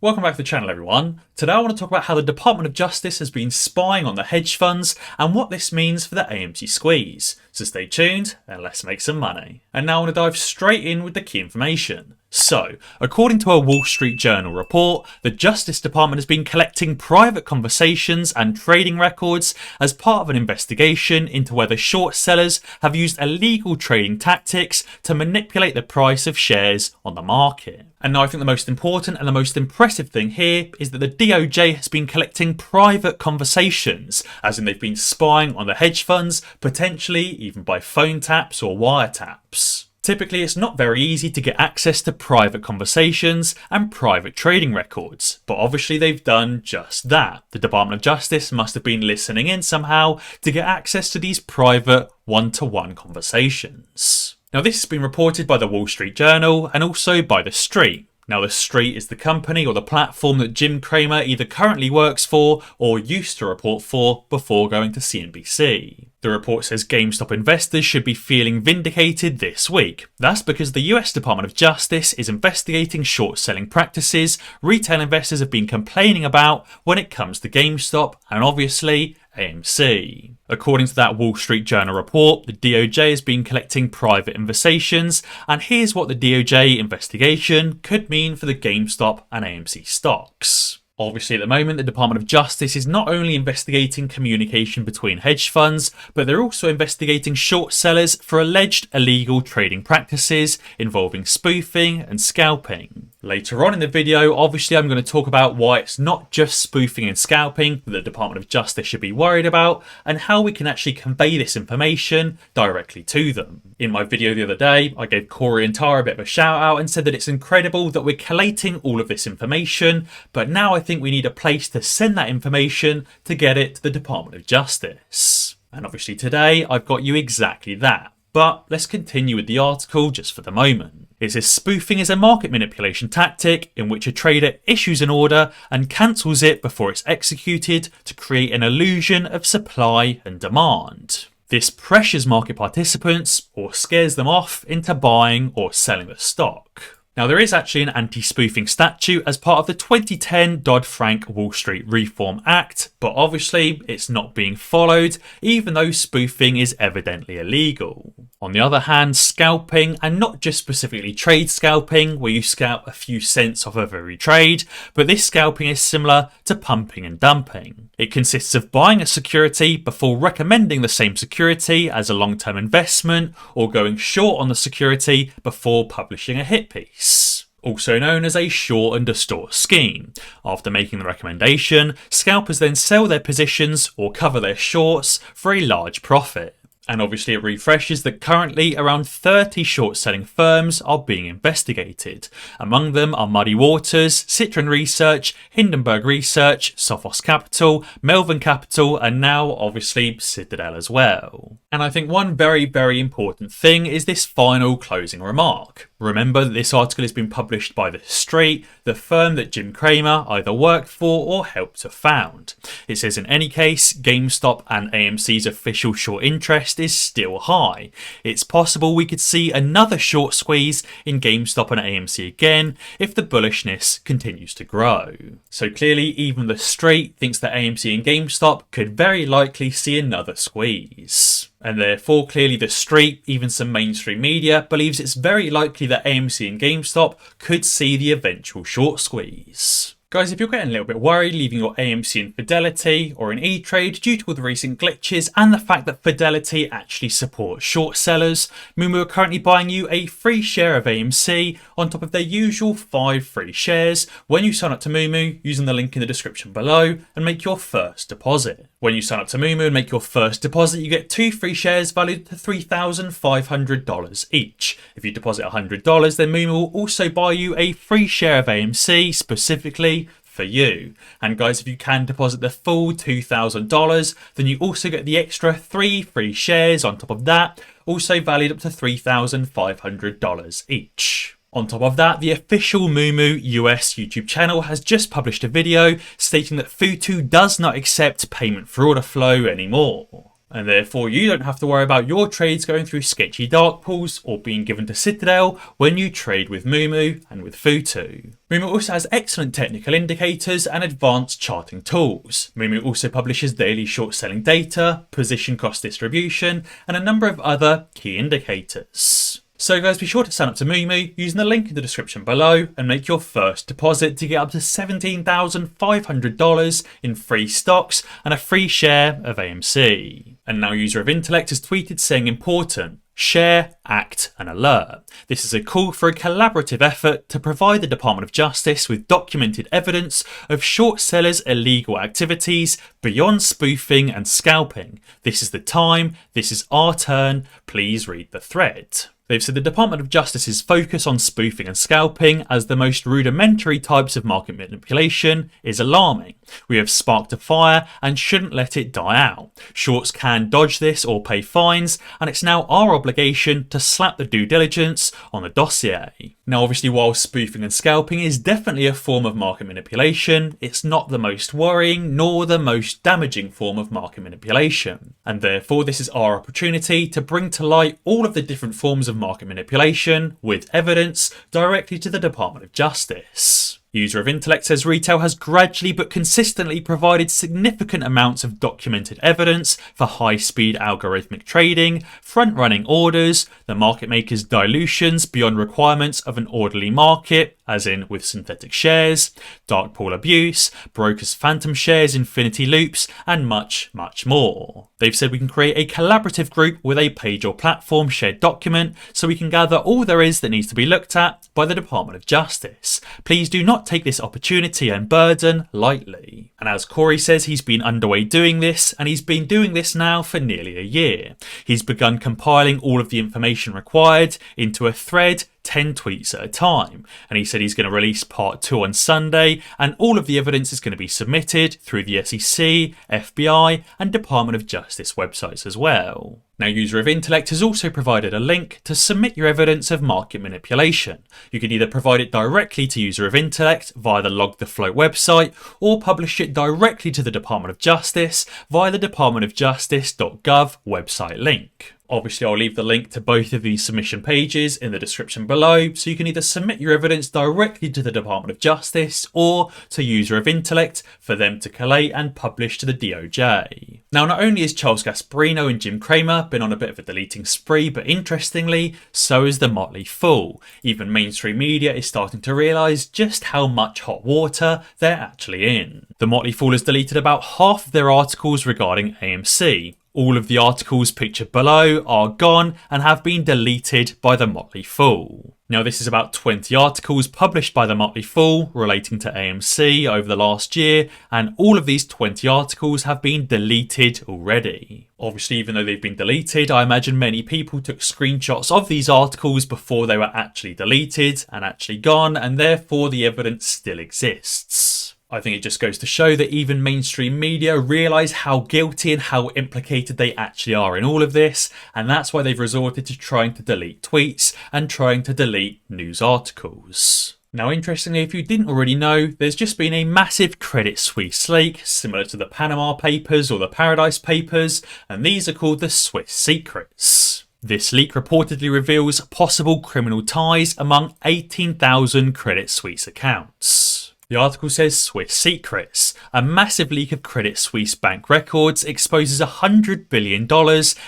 Welcome back to the channel, everyone. Today I want to talk about how the Department of Justice has been spying on the hedge funds and what this means for the AMC squeeze. So stay tuned and let's make some money. And now I want to dive straight in with the key information. So, according to a Wall Street Journal report, the Justice Department has been collecting private conversations and trading records as part of an investigation into whether short sellers have used illegal trading tactics to manipulate the price of shares on the market. And now I think the most important and the most impressive thing here is that the DOJ has been collecting private conversations, as in they've been spying on the hedge funds, potentially even by phone taps or wiretaps. Typically, it's not very easy to get access to private conversations and private trading records, but obviously they've done just that. The Department of Justice must have been listening in somehow to get access to these private one-to-one conversations. Now, this has been reported by the Wall Street Journal and also by The Street. Now, The Street is the company or the platform that Jim Cramer either currently works for or used to report for before going to CNBC. The report says GameStop investors should be feeling vindicated this week. That's because the US Department of Justice is investigating short selling practices retail investors have been complaining about when it comes to GameStop and obviously AMC. According to that Wall Street Journal report, the DOJ has been collecting private conversations, and here's what the DOJ investigation could mean for the GameStop and AMC stocks. Obviously, at the moment, the Department of Justice is not only investigating communication between hedge funds, but they're also investigating short sellers for alleged illegal trading practices involving spoofing and scalping. Later on in the video, obviously, I'm going to talk about why it's not just spoofing and scalping that the Department of Justice should be worried about, and how we can actually convey this information directly to them. In my video the other day, I gave Corey and Tara a bit of a shout out and said that it's incredible that we're collating all of this information, but now I think we need a place to send that information to get it to the Department of Justice. And obviously today, I've got you exactly that. But let's continue with the article just for the moment. It says spoofing is a market manipulation tactic in which a trader issues an order and cancels it before it's executed to create an illusion of supply and demand. This pressures market participants or scares them off into buying or selling the stock. Now, there is actually an anti-spoofing statute as part of the 2010 Dodd-Frank Wall Street Reform Act, but obviously it's not being followed, even though spoofing is evidently illegal. On the other hand, scalping, and not just specifically trade scalping, where you scalp a few cents off of every trade, but this scalping is similar to pumping and dumping. It consists of buying a security before recommending the same security as a long-term investment, or going short on the security before publishing a hit piece. Also known as a short and distort scheme. After making the recommendation, scalpers then sell their positions or cover their shorts for a large profit. And obviously it refreshes that currently around 30 short-selling firms are being investigated. Among them are Muddy Waters, Citron Research, Hindenburg Research, Sophos Capital, Melvin Capital, and now obviously Citadel as well. And I think one very, very important thing is this final closing remark. Remember that this article has been published by The Street, the firm that Jim Cramer either worked for or helped to found. It says in any case, GameStop and AMC's official short interest is still high. It's possible we could see another short squeeze in GameStop and AMC again if the bullishness continues to grow. So clearly even The Street thinks that AMC and GameStop could very likely see another squeeze. And therefore, clearly The Street, even some mainstream media, believes it's very likely that AMC and GameStop could see the eventual short squeeze. Guys, if you're getting a little bit worried leaving your AMC in Fidelity or in E-Trade due to all the recent glitches and the fact that Fidelity actually supports short sellers, Moomoo are currently buying you a free share of AMC on top of their usual 5 free shares when you sign up to Moomoo using the link in the description below and make your first deposit. When you sign up to Moomoo and make your first deposit, you get 2 free shares valued to $3,500 each. If you deposit $100, then Moomoo will also buy you a free share of AMC specifically for you. And guys, if you can deposit the full $2,000, then you also get the extra 3 free shares on top of that, also valued up to $3,500 each. On top of that, the official Moomoo US YouTube channel has just published a video stating that Futu does not accept payment for order flow anymore. And therefore you don't have to worry about your trades going through sketchy dark pools or being given to Citadel when you trade with Moomoo and with Futu. Moomoo also has excellent technical indicators and advanced charting tools. Moomoo also publishes daily short selling data, position cost distribution, and a number of other key indicators. So guys, be sure to sign up to Moomoo using the link in the description below and make your first deposit to get up to $17,500 in free stocks and a free share of AMC. And now user of intellect has tweeted saying important: share, act and alert. This is a call for a collaborative effort to provide the Department of Justice with documented evidence of short sellers' illegal activities beyond spoofing and scalping. This is the time, this is our turn, please read the thread. They've said the Department of Justice's focus on spoofing and scalping as the most rudimentary types of market manipulation is alarming. We have sparked a fire and shouldn't let it die out. Shorts can dodge this or pay fines, and it's now our obligation to slap the due diligence on the dossier. Now obviously, while spoofing and scalping is definitely a form of market manipulation, it's not the most worrying nor the most damaging form of market manipulation. And therefore this is our opportunity to bring to light all of the different forms of market manipulation with evidence directly to the Department of Justice. User of intellect says retail has gradually but consistently provided significant amounts of documented evidence for high-speed algorithmic trading, front-running orders, the market makers' dilutions beyond requirements of an orderly market, as in with synthetic shares, dark pool abuse, brokers' phantom shares, infinity loops, and much, much more. They've said we can create a collaborative group with a page or platform shared document so we can gather all there is that needs to be looked at by the Department of Justice. Please do not take this opportunity and burden lightly. And as Corey says, he's been underway doing this, and he's been doing this now for nearly a year. He's begun compiling all of the information required into a thread, 10 tweets at a time, and he said he's going to release part 2 on Sunday, and all of the evidence is going to be submitted through the SEC, FBI and Department of Justice websites as well. Now user of intellect has also provided a link to submit your evidence of market manipulation. You can either provide it directly to user of intellect via the LogTheFloat website or publish it directly to the Department of Justice via the departmentofjustice.gov website link. Obviously, I'll leave the link to both of these submission pages in the description below, so you can either submit your evidence directly to the Department of Justice or to user of intellect for them to collate and publish to the DOJ. Now, not only has Charles Gasparino and Jim Cramer been on a bit of a deleting spree, but interestingly, so is the Motley Fool. Even mainstream media is starting to realise just how much hot water they're actually in. The Motley Fool has deleted about half of their articles regarding AMC. All of the articles pictured below are gone and have been deleted by the Motley Fool. Now this is about 20 articles published by the Motley Fool relating to AMC over the last year, and all of these 20 articles have been deleted already. Obviously, even though they've been deleted, I imagine many people took screenshots of these articles before they were actually deleted and actually gone, and therefore the evidence still exists. I think it just goes to show that even mainstream media realise how guilty and how implicated they actually are in all of this, and that's why they've resorted to trying to delete tweets and trying to delete news articles. Now interestingly, if you didn't already know, there's just been a massive Credit Suisse leak, similar to the Panama Papers or the Paradise Papers, and these are called the Swiss Secrets. This leak reportedly reveals possible criminal ties among 18,000 Credit Suisse accounts. The article says Swiss Secrets. A massive leak of Credit Suisse bank records exposes $100 billion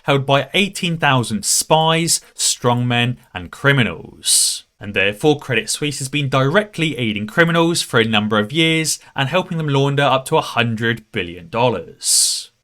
held by 18,000 spies, strongmen and criminals. And therefore Credit Suisse has been directly aiding criminals for a number of years and helping them launder up to $100 billion.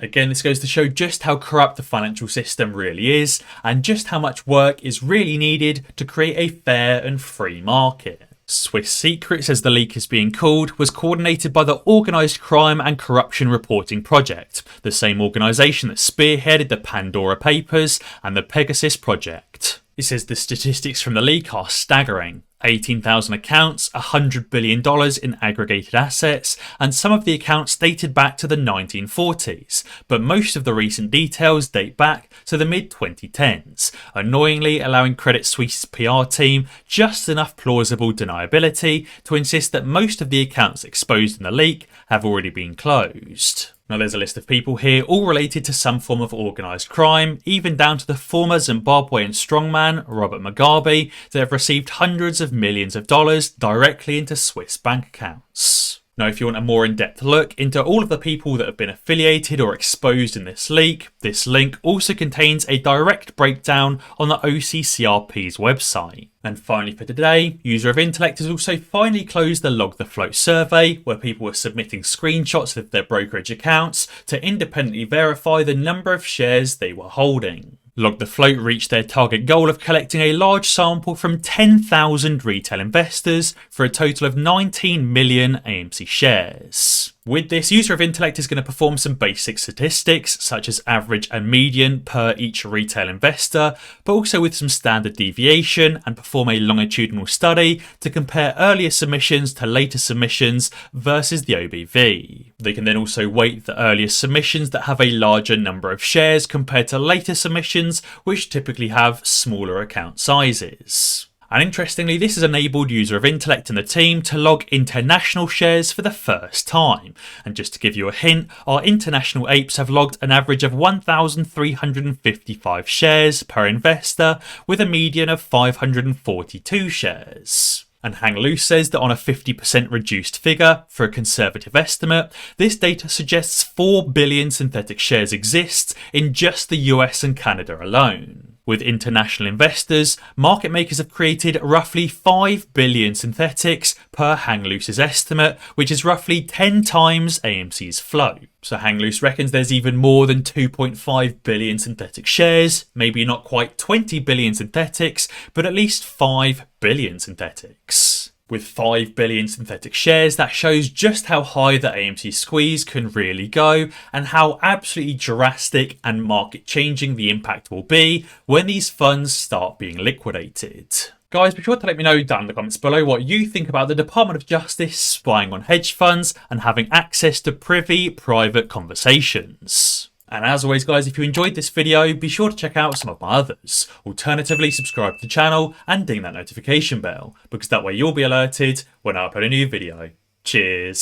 Again, this goes to show just how corrupt the financial system really is and just how much work is really needed to create a fair and free market. Swiss Secrets, as the leak is being called, was coordinated by the Organised Crime and Corruption Reporting Project, the same organisation that spearheaded the Pandora Papers and the Pegasus Project. It says the statistics from the leak are staggering. 18,000 accounts, $100 billion in aggregated assets, and some of the accounts dated back to the 1940s, but most of the recent details date back to the mid-2010s, annoyingly allowing Credit Suisse's PR team just enough plausible deniability to insist that most of the accounts exposed in the leak have already been closed. Now there's a list of people here all related to some form of organised crime, even down to the former Zimbabwean strongman Robert Mugabe, that have received hundreds of millions of dollars directly into Swiss bank accounts. Now, if you want a more in-depth look into all of the people that have been affiliated or exposed in this leak, this link also contains a direct breakdown on the OCCRP's website. And finally for today, User of Intellect has also finally closed the LogTheFloat survey, where people were submitting screenshots of their brokerage accounts to independently verify the number of shares they were holding. LogTheFloat reached their target goal of collecting a large sample from 10,000 retail investors for a total of 19 million AMC shares. With this, User of Intellect is going to perform some basic statistics such as average and median per each retail investor, but also with some standard deviation, and perform a longitudinal study to compare earlier submissions to later submissions versus the OBV. They can then also weight the earlier submissions that have a larger number of shares compared to later submissions which typically have smaller account sizes. And interestingly, this has enabled User of Intellect and the team to log international shares for the first time. And just to give you a hint, our international apes have logged an average of 1,355 shares per investor, with a median of 542 shares. And Hang Loose says that on a 50% reduced figure, for a conservative estimate, this data suggests 4 billion synthetic shares exist in just the US and Canada alone. With international investors, market makers have created roughly 5 billion synthetics per Hang Loose's estimate, which is roughly 10 times AMC's float. So Hang Loose reckons there's even more than 2.5 billion synthetic shares, maybe not quite 20 billion synthetics, but at least 5 billion synthetics. With 5 billion synthetic shares, that shows just how high the AMC squeeze can really go, and how absolutely drastic and market changing the impact will be when these funds start being liquidated. Guys, be sure to let me know down in the comments below what you think about the Department of Justice spying on hedge funds and having access to privy private conversations. And as always guys, if you enjoyed this video, be sure to check out some of my others. Alternatively, subscribe to the channel and ding that notification bell, because that way you'll be alerted when I upload a new video. Cheers!